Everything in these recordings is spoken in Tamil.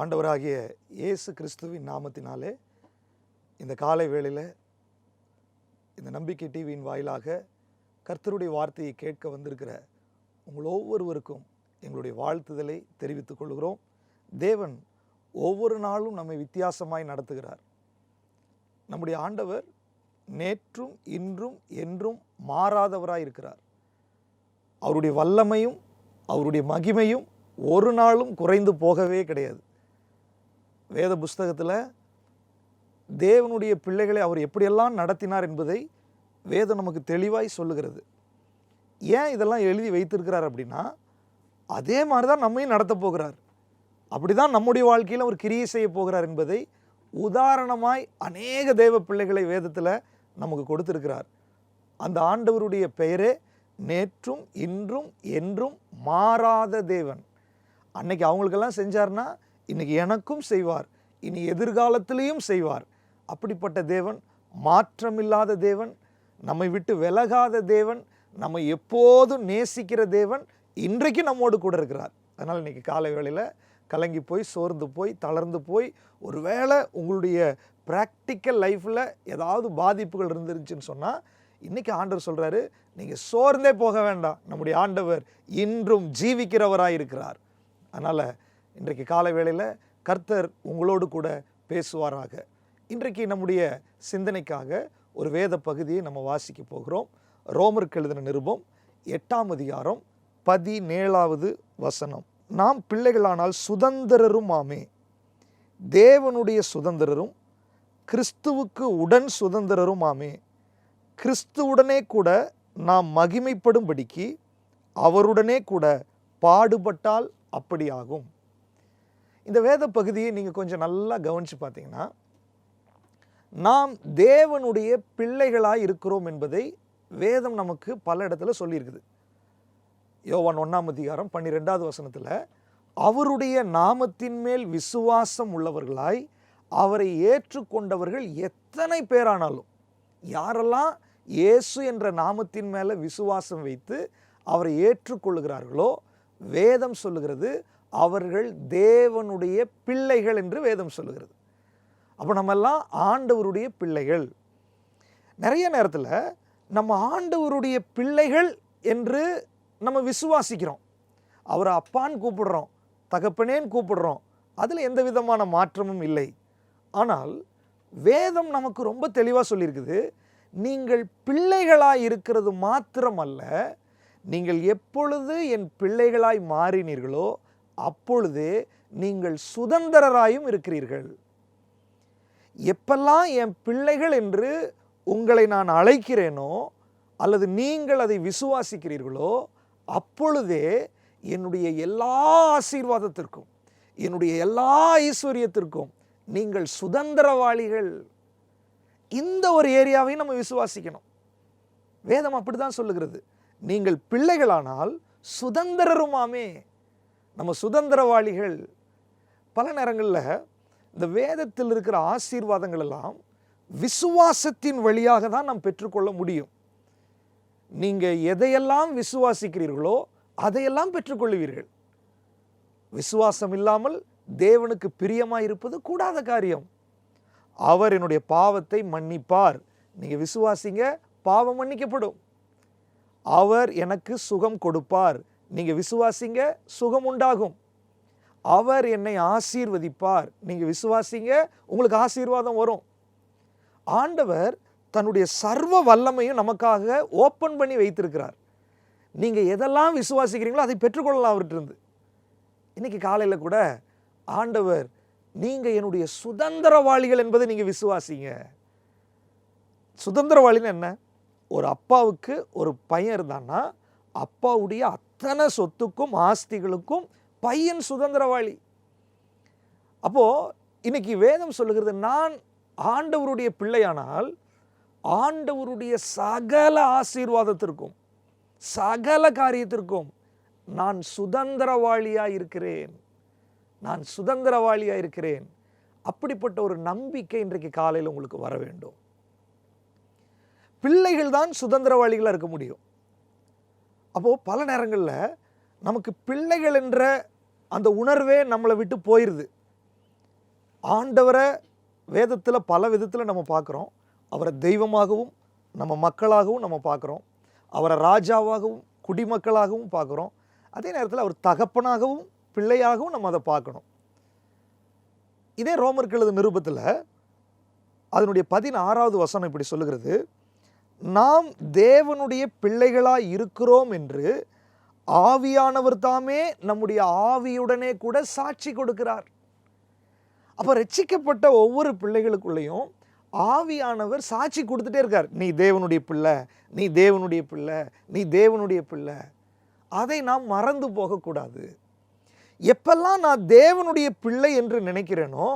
ஆண்டவராகிய இயேசு கிறிஸ்துவின் நாமத்தினாலே இந்த காலை வேளையில் இந்த நம்பிக்கை டிவியின் வாயிலாக கர்த்தருடைய வார்த்தையை கேட்க வந்திருக்கிற உங்கள் ஒவ்வொருவருக்கும் எங்களுடைய வாழ்த்துதலை தெரிவித்துக் கொள்கிறோம். தேவன் ஒவ்வொரு நாளும் நம்மை வித்தியாசமாய் நடத்துகிறார். நம்முடைய ஆண்டவர் நேற்றும் இன்றும் என்றும் மாறாதவராய் இருக்கிறார். அவருடைய வல்லமையும் அவருடைய மகிமையும் ஒரு நாளும் குறைந்து போகவே கிடையாது. வேத புஸ்தகத்தில் தேவனுடைய பிள்ளைகளை அவர் எப்படியெல்லாம் நடத்தினார் என்பதை வேதம் நமக்கு தெளிவாய் சொல்லுகிறது. ஏன் இதெல்லாம் எழுதி வைத்திருக்கிறார் அப்படின்னா, அதே மாதிரி தான் நம்மையும் நடத்த போகிறார். அப்படி தான் நம்முடைய வாழ்க்கையில் அவர் கிரியை செய்ய போகிறார் என்பதை உதாரணமாய் அநேக தேவ பிள்ளைகளை வேதத்தில் நமக்கு கொடுத்திருக்கிறார். அந்த ஆண்டவருடைய பெயரே நேற்றும் இன்றும் என்றும் மாறாத தேவன். அன்னைக்கு அவங்களுக்கெல்லாம் செஞ்சார்னா இன்னைக்கு எனக்கும் செய்வார், இனி எதிர்காலத்திலையும் செய்வார். அப்படிப்பட்ட தேவன், மாற்றமில்லாத தேவன், நம்மை விட்டு விலகாத தேவன், நம்மை எப்போதும் நேசிக்கிற தேவன் இன்றைக்கு நம்மோடு கூட இருக்கிறார். அதனால் இன்றைக்கி காலை வேளையில் கலங்கி போய் சோர்ந்து போய் தளர்ந்து போய் ஒருவேளை உங்களுடைய ப்ராக்டிக்கல் லைஃப்பில் ஏதாவது பாதிப்புகள் இருந்துருச்சுன்னு சொன்னால், இன்றைக்கி ஆண்டவர் சொல்கிறாரு, நீங்கள் சோர்ந்தே போக வேண்டாம், நம்முடைய ஆண்டவர் இன்றும் ஜீவிக்கிறவராக இருக்கிறார். அதனால் இன்றைக்கு காலை வேளையில் கர்த்தர் உங்களோடு கூட பேசுவாராக. இன்றைக்கு நம்முடைய சிந்தனைக்காக ஒரு வேத பகுதியை நம்ம வாசிக்க போகிறோம். ரோமருக்கு எழுதின நிருபம் 8ஆம் அதிகாரம் 17வது வசனம். நாம் பிள்ளைகளானால் சுதந்திரரும் ஆமே, தேவனுடைய சுதந்திரரும் கிறிஸ்துவுக்கு உடன் சுதந்திரரும் ஆமே, கிறிஸ்துவுடனே கூட நாம் மகிமைப்படும்படிக்கு அவருடனே கூட பாடுபட்டால் அப்படியாகும். இந்த வேத பகுதியை நீங்கள் கொஞ்சம் நல்லா கவனித்து பார்த்தீங்கன்னா, நாம் தேவனுடைய பிள்ளைகளாய் இருக்கிறோம் என்பதை வேதம் நமக்கு பல இடத்துல சொல்லியிருக்குது. யோவான் 1ஆம் அதிகாரம் 12வது வசனத்தில், அவருடைய நாமத்தின் மேல் விசுவாசம் உள்ளவர்களாய் அவரை ஏற்றுக்கொண்டவர்கள் எத்தனை பேரானாலும், யாரெல்லாம் இயேசு என்ற நாமத்தின் மேலே விசுவாசம் வைத்து அவரை ஏற்றுக்கொள்ளுகிறார்களோ, வேதம் சொல்லுகிறது அவர்கள் தேவனுடைய பிள்ளைகள் என்று வேதம் சொல்லுகிறது. அப்போ நம்மெல்லாம் ஆண்டவருடைய பிள்ளைகள். நிறைய நேரத்தில் நம்ம ஆண்டவருடைய பிள்ளைகள் என்று நம்ம விசுவாசிக்கிறோம், அவரை அப்பான்னு கூப்பிடுறோம், தகப்பனேன்னு கூப்பிடுறோம், அதில் எந்த விதமான மாற்றமும் இல்லை. ஆனால் வேதம் நமக்கு ரொம்ப தெளிவாக சொல்லியிருக்குது, நீங்கள் பிள்ளைகளாய் இருக்கிறது மாத்திரமல்ல, நீங்கள் எப்பொழுது என் பிள்ளைகளாய் மாறினீர்களோ அப்பொழுதே நீங்கள் சுதந்திரராயும் இருக்கிறீர்கள். எப்பெல்லாம் என் பிள்ளைகள் என்று உங்களை நான் அழைக்கிறேனோ அல்லது நீங்கள் அதை விசுவாசிக்கிறீர்களோ அப்பொழுதே என்னுடைய எல்லா ஆசீர்வாதத்திற்கும் என்னுடைய எல்லா ஐஸ்வர்யத்திற்கும் நீங்கள் சுதந்திரவாளிகள். இந்த ஒரு ஏரியாவையும் நம்ம விசுவாசிக்கணும். வேதம் அப்படி தான் சொல்லுகிறது, நீங்கள் பிள்ளைகளானால் சுதந்திரருமாமே. நம்ம சுதந்திரவாளிகள். பல நேரங்களில் இந்த வேதத்தில் இருக்கிற ஆசீர்வாதங்கள் எல்லாம் விசுவாசத்தின் வழியாக தான் நாம் பெற்றுக்கொள்ள முடியும். நீங்கள் எதையெல்லாம் விசுவாசிக்கிறீர்களோ அதையெல்லாம் பெற்றுக்கொள்வீர்கள். விசுவாசம் இல்லாமல் தேவனுக்கு பிரியமாக இருப்பது கூடாத காரியம். அவர் என்னுடைய பாவத்தை மன்னிப்பார். நீங்கள் விசுவாசிங்க, பாவம் மன்னிக்கப்படும். அவர் எனக்கு சுகம் கொடுப்பார். நீங்கள் விசுவாசிங்க, சுகம் உண்டாகும். அவர் என்னை ஆசீர்வதிப்பார். நீங்கள் விசுவாசிங்க, உங்களுக்கு ஆசீர்வாதம் வரும். ஆண்டவர் தன்னுடைய சர்வ வல்லமையும் நமக்காக ஓப்பன் பண்ணி வைத்திருக்கிறார். நீங்கள் எதெல்லாம் விசுவாசிக்கிறீங்களோ அதை பெற்றுக்கொள்ளலாம் அவர்கிட்ட. இன்னைக்கு காலையில் கூட ஆண்டவர், நீங்கள் என்னுடைய சுதந்திரவாளிகள் என்பதை நீங்கள் விசுவாசிங்க. சுதந்திரவாளின்னு என்ன? ஒரு அப்பாவுக்கு ஒரு பையன் இருந்தான்னா அப்பாவுடைய அத்தனை சொத்துக்கும் ஆஸ்திகளுக்கும் பையன் சுதந்திரவாளி. அப்போது இன்னைக்கு வேதம் சொல்லுகிறது, நான் ஆண்டவருடைய பிள்ளையானால் ஆண்டவருடைய சகல ஆசீர்வாதத்திற்கும் சகல காரியத்திற்கும் நான் சுதந்திரவாளியாக இருக்கிறேன். நான் சுதந்திரவாளியாக இருக்கிறேன். அப்படிப்பட்ட ஒரு நம்பிக்கை இன்றைக்கு காலையில் உங்களுக்கு வர வேண்டும். பிள்ளைகள் தான் சுதந்திரவாளிகளாக இருக்க முடியும். அப்போது பல நேரங்களில் நமக்கு பிள்ளைகள் என்ற அந்த உணர்வே நம்மளை விட்டு போயிடுது. ஆண்டவரை வேதத்தில் பல விதத்தில் நம்ம பார்க்குறோம். அவரை தெய்வமாகவும் நம்ம மக்களாகவும் நம்ம பார்க்குறோம். அவரை ராஜாவாகவும் குடிமக்களாகவும் பார்க்குறோம். அதே நேரத்தில் அவர் தகப்பனாகவும் பிள்ளையாகவும் நம்ம அதை பார்க்கணும். இதே ரோமருக்கு எழுதின நிருபத்தில் அதனுடைய 16வது வசனம் இப்படி சொல்லுகிறது, நாம் தேவனுடைய பிள்ளைகளாய் இருக்கிறோம் என்று ஆவியானவர் தாமே நம்முடைய ஆவியுடனே கூட சாட்சி கொடுக்கிறார். அப்போ ரட்சிக்கப்பட்ட ஒவ்வொரு பிள்ளைகளுக்குள்ளேயும் ஆவியானவர் சாட்சி கொடுத்துட்டே இருக்கார். நீ தேவனுடைய பிள்ளை, நீ தேவனுடைய பிள்ளை, நீ தேவனுடைய பிள்ளை. அதை நாம் மறந்து போகக்கூடாது. எப்பெல்லாம் நான் தேவனுடைய பிள்ளை என்று நினைக்கிறேனோ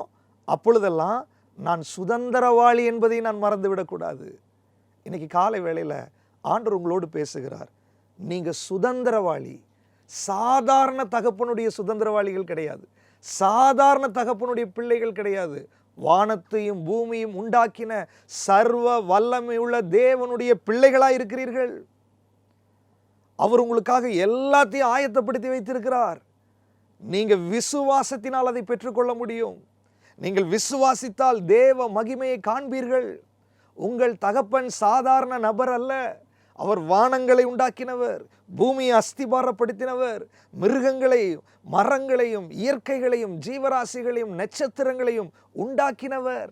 அப்பொழுதெல்லாம் நான் சுதந்திரவாளி என்பதை நான் மறந்து விடக்கூடாது. இன்னைக்கு காலை வேளையில் ஆண்டவர் உங்களோடு பேசுகிறார். நீங்கள் சுதந்திரவாளி. சாதாரண தகப்பனுடைய சுதந்திரவாளிகள் கிடையாது. சாதாரண தகப்பனுடைய பிள்ளைகள் கிடையாது. வானத்தையும் பூமியும் உண்டாக்கின சர்வ வல்லமையுள்ள தேவனுடைய பிள்ளைகளாக இருக்கிறீர்கள். அவர் உங்களுக்காக எல்லாத்தையும் ஆயத்தப்படுத்தி வைத்திருக்கிறார். நீங்கள் விசுவாசத்தினால் அதை பெற்றுக்கொள்ள முடியும். நீங்கள் விசுவாசித்தால் தேவ மகிமையை காண்பீர்கள். உங்கள் தகப்பன் சாதாரண நபர் அல்ல. அவர் வானங்களை உண்டாக்கினவர், பூமியை அஸ்திபாரப்படுத்தினவர், மிருகங்களையும் மரங்களையும் இயற்கைகளையும் ஜீவராசிகளையும் நட்சத்திரங்களையும் உண்டாக்கினவர்.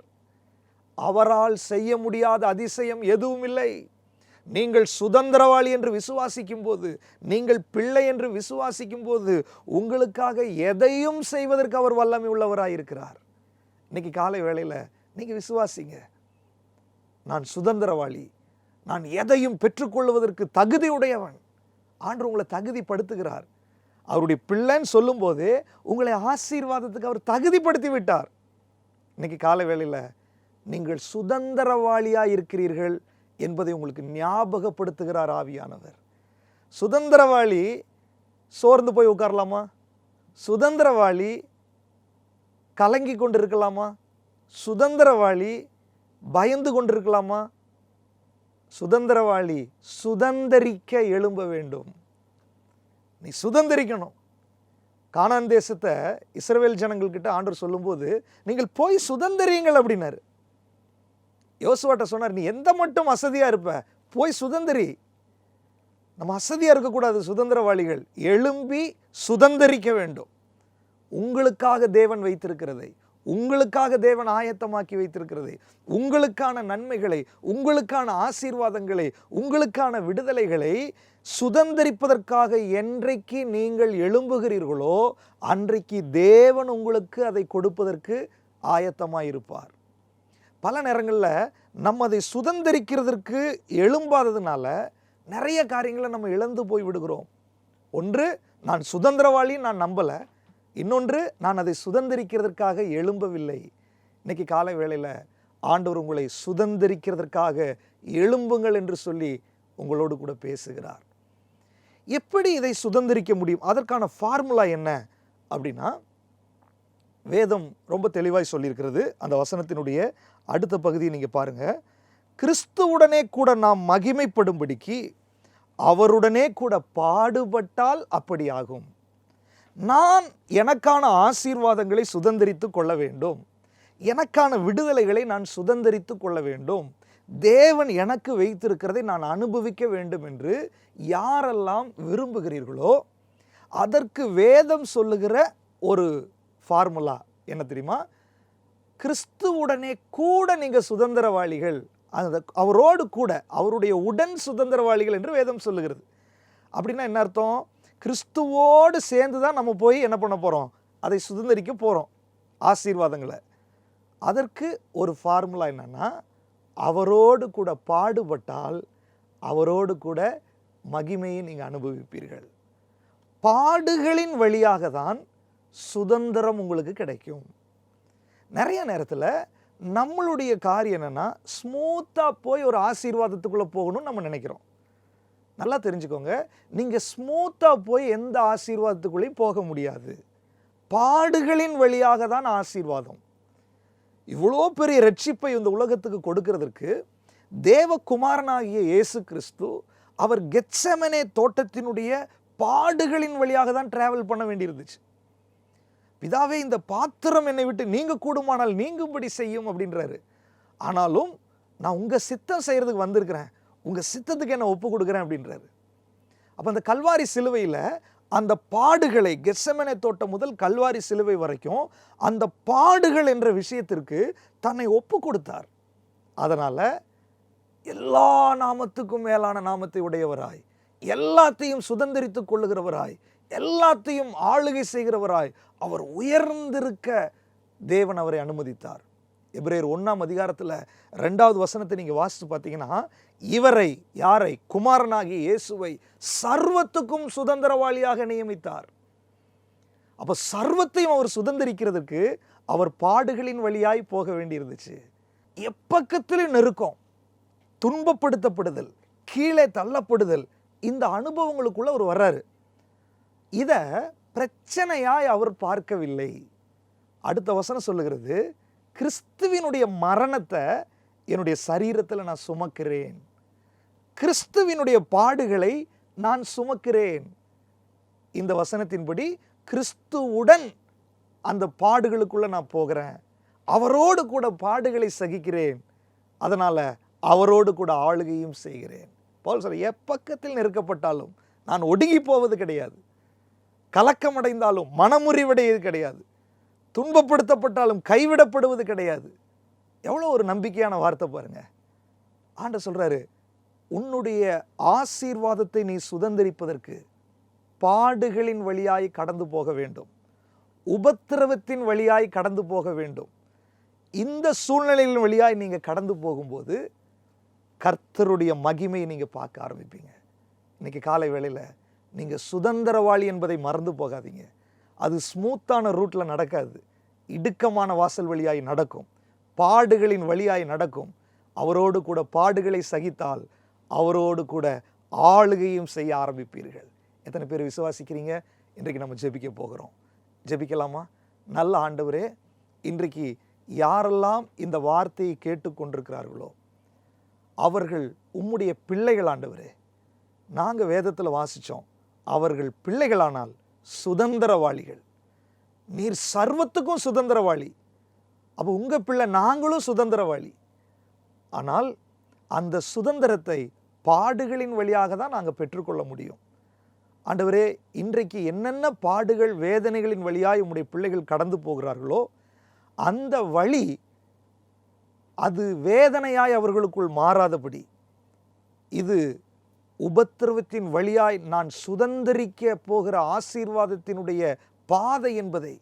அவரால் செய்ய முடியாத அதிசயம் எதுவும் இல்லை. நீங்கள் சுதந்திரவாளி என்று விசுவாசிக்கும் போது, நீங்கள் பிள்ளை என்று விசுவாசிக்கும் போது உங்களுக்காக எதையும் செய்வதற்கு அவர் வல்லமை உள்ளவராயிருக்கிறார். இன்னைக்கு காலை வேளையில் நீங்கள் விசுவாசிங்க. நான் சுதந்திரவாளி, நான் எதையும் பெற்றுக்கொள்வதற்கு தகுதியுடையவன். ஆண்டவர் உங்களை தகுதிப்படுத்துகிறார். அவருடைய பிள்ளைன்னு சொல்லும்போது உங்களை ஆசீர்வாதத்துக்கு அவர் தகுதிப்படுத்தி விட்டார். இன்னைக்கு காலை வேளையில் நீங்கள் சுதந்திரவாளியாக இருக்கிறீர்கள் என்பதை உங்களுக்கு ஞாபகப்படுத்துகிறார் ஆவியானவர். சுதந்திரவாளி சோர்ந்து போய் உட்காரலாமா? சுதந்திரவாளி கலங்கி கொண்டிருக்கலாமா? சுதந்திரவாளி பயந்து கொண்டிருக்கலாமா? சுதந்திரவாளி சுதந்திரிக்க எழும்ப வேண்டும். நீ சுதந்திரிக்கணும். கானான் தேசத்தை இஸ்ரவேல் ஜனங்கள்கிட்ட ஆண்டவர் சொல்லும்போது நீங்கள் போய் சுதந்திரியுங்கள் அப்படின்னாரு. யோசுவாட்ட சொன்னார், நீ எந்த மட்டும் அசதியா இருப்ப, போய் சுதந்திரி. நம்ம அசதியா இருக்கக்கூடாது. சுதந்திரவாளிகள் எழும்பி சுதந்திரிக்க வேண்டும். உங்களுக்காக தேவன் வைத்திருக்கிறதை, உங்களுக்காக தேவன் ஆயத்தமாக்கி வைத்திருக்கிறதை, உங்களுக்கான நன்மைகளை, உங்களுக்கான ஆசீர்வாதங்களை, உங்களுக்கான விடுதலைகளை சுதந்திரிப்பதற்காக என்றைக்கு நீங்கள் எழும்புகிறீர்களோ அன்றைக்கு தேவன் உங்களுக்கு அதை கொடுப்பதற்கு ஆயத்தமாயிருப்பார். பல நேரங்களில் நம்ம அதை சுதந்திரிக்கிறதற்கு எழும்பாததுனால நிறைய காரியங்களை நம்ம இழந்து போய் விடுகிறோம். ஒன்று, நான் சுதந்திரவாளி நான் நம்பலை. இன்னொன்று, நான் அதை சுதந்திரிக்கிறதற்காக எழும்பவில்லை. இன்னைக்கு காலை வேளையில் ஆண்டவர் உங்களை சுதந்திரிக்கிறதற்காக எழும்புங்கள் என்று சொல்லி உங்களோடு கூட பேசுகிறார். எப்படி இதை சுதந்திரிக்க முடியும்? அதற்கான ஃபார்முலா என்ன அப்படின்னா, வேதம் ரொம்ப தெளிவாய் சொல்லியிருக்கிறது. அந்த வசனத்தினுடைய அடுத்த பகுதியை நீங்கள் பாருங்கள். கிறிஸ்துவுடனே கூட நாம் மகிமைப்படும்படிக்கு அவருடனே கூட பாடுபட்டால் அப்படி ஆகும். நான் எனக்கான ஆசீர்வாதங்களை சுதந்திரித்து கொள்ள வேண்டும். எனக்கான விடுதலைகளை நான் சுதந்திரித்து கொள்ள வேண்டும். தேவன் எனக்கு வைத்திருக்கிறதை நான் அனுபவிக்க வேண்டும் என்று யாரெல்லாம் விரும்புகிறீர்களோ அதற்கு வேதம் சொல்லுகிற ஒரு ஃபார்முலா என்ன தெரியுமா? கிறிஸ்துவுடனே கூட நீங்கள் சுதந்திரவாளிகள், அவரோடு கூட அவருடைய உடன் சுதந்திரவாளிகள் என்று வேதம் சொல்லுகிறது. அப்படின்னா என்ன அர்த்தம்? கிறிஸ்துவோடு சேர்ந்து தான் நம்ம போய் என்ன பண்ண போகிறோம்? அதை சுதந்திரிக்க போகிறோம், ஆசீர்வாதங்களை. அதற்கு ஒரு ஃபார்முலா என்னன்னா, அவரோடு கூட பாடுபட்டால் அவரோடு கூட மகிமையை நீங்கள் அனுபவிப்பீர்கள். பாடுகளின் வழியாக தான் சுதந்திரம் உங்களுக்கு கிடைக்கும். நிறைய நேரத்தில் நம்மளுடைய காரியம் என்னென்னா, ஸ்மூத்தாக போய் ஒரு ஆசீர்வாதத்துக்குள்ளே போகணும்னு நம்ம நினைக்கிறோம். நல்லா தெரிஞ்சுக்கோங்க, நீங்கள் ஸ்மூத்தாக போய் எந்த ஆசீர்வாதத்துக்குள்ளேயும் போக முடியாது. பாடுகளின் வழியாக தான் ஆசீர்வாதம். இவ்வளோ பெரிய ரட்சிப்பை இந்த உலகத்துக்கு கொடுக்கிறதற்கு தேவகுமாரனாகிய இயேசு கிறிஸ்து அவர் கெத்செமனே தோட்டத்தினுடைய பாடுகளின் வழியாக தான் டிராவல் பண்ண வேண்டியிருந்துச்சு. பிதாவே இந்த பாத்திரம் என்னை விட்டு நீங்க கூடுமானால் நீங்கும்படி செய்யும் அப்படின்றாரு. ஆனாலும் நான் உங்க சித்தம் செய்யறதுக்கு வந்திருக்கிறேன், உங்க சித்தத்துக்கு என்ன ஒப்பு கொடுக்குறேன் அப்படின்றாரு. அப்ப அந்த கல்வாரி சிலுவையில அந்த பாடுகளை, கெத்செமனே தோட்டம் முதல் கல்வாரி சிலுவை வரைக்கும் அந்த பாடுகள் என்ற விஷயத்திற்கு தன்னை ஒப்பு கொடுத்தார். அதனால எல்லா நாமத்துக்கும் மேலான நாமத்தை உடையவராய், எல்லாத்தையும் சுதந்திரித்துக் கொள்ளுகிறவராய், எல்லாத்தையும் ஆளுகை செய்கிறவராய் அவர் உயர்ந்திருக்க தேவன் அவரை அனுமதித்தார். எபிரேயர் 1ஆம் அதிகாரத்தில் 2வது வசனத்தை நீங்க வாசித்து பார்த்தீங்கன்னா, இவரை, யாரை? குமாரனாகிய இயேசுவை சர்வத்துக்கும் சுதந்திரவாளியாக நியமித்தார். அப்ப சர்வத்தையும் அவர் சுதந்திரிக்கிறதுக்கு அவர் பாடுகளின் வழியாய் போக வேண்டியிருந்துச்சு. எப்பக்கத்திலும் நெருக்கம், துன்பப்படுத்தப்படுதல், கீழே தள்ளப்படுதல், இந்த அனுபவங்களுக்குள்ள அவர் வர்றாரு. இத பிரச்சனையாய் அவர் பார்க்கவில்லை. அடுத்த வசனம் சொல்லுகிறது, கிறிஸ்துவினுடைய மரணத்தை என்னுடைய சரீரத்தில் நான் சுமக்கிறேன், கிறிஸ்துவினுடைய பாடுகளை நான் சுமக்கிறேன். இந்த வசனத்தின்படி கிறிஸ்துவுடன் அந்த பாடுகளுக்குள்ள நான் போகிறேன், அவரோடு கூட பாடுகளை சகிக்கிறேன், அதனால அவரோடு கூட ஆளுகையும் செய்கிறேன். பவுல் சொல்ற, எப்பக்கத்தில் நெருக்கப்பட்டாலும் நான் ஒடுங்கி போவது கிடையாது, கலக்கமடைந்தாலும் மனமுறிவடைவது கிடையாது, துன்பப்படுத்தப்பட்டாலும் கைவிடப்படுவது கிடையாது. எவ்வளோ ஒரு நம்பிக்கையான வார்த்தை பாருங்க. ஆண்டவர் சொல்றாரு, உன்னுடைய ஆசீர்வாதத்தை நீ சுதந்திரிப்பதற்கு பாடுகளின் வழியாய் கடந்து போக வேண்டும், உபத்திரவத்தின் வழியாய் கடந்து போக வேண்டும். இந்த சூழ்நிலையின் வழியாய் நீங்க கடந்து போகும்போது கர்த்தருடைய மகிமையை நீங்க பார்க்க ஆரம்பிப்பீங்க. இன்னைக்கு காலை வேளையில் நீங்க சுதந்திரவாளி என்பதை மறந்து போகாதீங்க. அது ஸ்மூத்தான ரூட்ல நடக்காது, இடுக்கமான வாசல் வழியாய் நடக்கும், பாடுகளின் வழியாய் நடக்கும். அவரோடு கூட பாடுகளை சகித்தால் அவரோடு கூட ஆளுகையும் செய்ய ஆரம்பிப்பீர்கள். எத்தனை பேர் விசுவாசிக்கிறீங்க? இன்றைக்கு நம்ம ஜெபிக்க போகிறோம். ஜெபிக்கலாமா? நல்ல ஆண்டவரே, இன்றைக்கு யாரெல்லாம் இந்த வார்த்தையை கேட்டுக்கொண்டிருக்கிறார்களோ அவர்கள் உம்முடைய பிள்ளைகள். ஆண்டவரே, நாங்கள் வேதத்தில் வாசித்தோம், அவர்கள் பிள்ளைகளானால் சுதந்திரவாளிகள். நீர் சர்வத்துக்கும் சுதந்திரவாளி. அப்போ உங்க பிள்ளை, நாங்களும் சுதந்திரவாளி. ஆனால் அந்த சுதந்திரத்தை பாடுகளின் வழியாக தான் நாங்கள் பெற்றுக்கொள்ள முடியும். ஆண்டவரே, இன்றைக்கு என்னென்ன பாடுகள், வேதனைகளின் வழியாய் உம்முடைய பிள்ளைகள் கடந்து போகிறார்களோ அந்த வழி அது வேதனையாய் அவர்களுக்குள் மாறாதபடி, இது உபத்திரவத்தின் வழியாய் நான் சுதந்திரிக்க போகிற ஆசீர்வாதத்தினுடைய பாதை என்பதை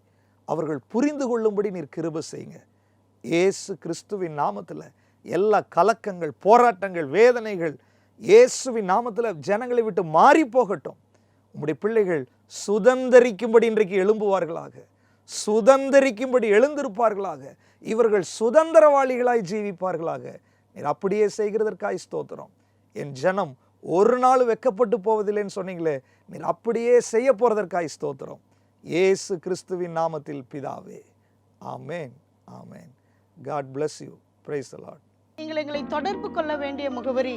அவர்கள் புரிந்து கொள்ளும்படி நீர் கிருபை செய்யுங்க. இயேசு கிறிஸ்துவின் நாமத்தில் எல்லா கலக்கங்கள், போராட்டங்கள், வேதனைகள் இயேசுவின் நாமத்தில் ஜனங்களை விட்டு மாறி போகட்டும். உம்முடைய பிள்ளைகள் சுதந்திரிக்கும்படி இன்றைக்கு எழும்புவார்களாக, சுதந்திரிக்கும்படி எழுந்திருப்பார்களாக, இவர்கள் சுதந்திரவாளிகளாய் ஜீவிப்பார்களாக. நீர் அப்படியே செய்கிறதற்காய் ஸ்தோத்திரம். என் ஜனம் ஒரு நாள் வெட்கப்பட்டு போவதில்லைன்னு சொன்னீங்களே, நீர் அப்படியே செய்ய போறதற்காய் ஸ்தோத்திரம். இயேசு கிறிஸ்துவின் நாமத்தில் பிதாவே, ஆமென், ஆமென். God bless you. Praise the Lord. நீங்கள் எங்களை தொடர்பு கொள்ள வேண்டிய முகவரி: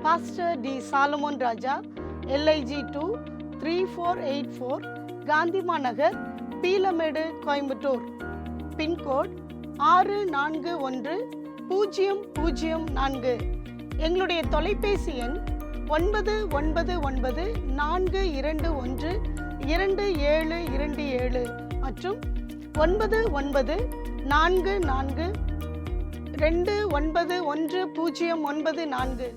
பாஸ்டர் டி. சாலமோன் ராஜா, LIG 2 3484, காந்திமா நகர், பீலமேடு, கோயம்புத்தூர். பின்கோட் 641004. எங்களுடைய தொலைபேசி எண் 9942121727 மற்றும் 9944291094.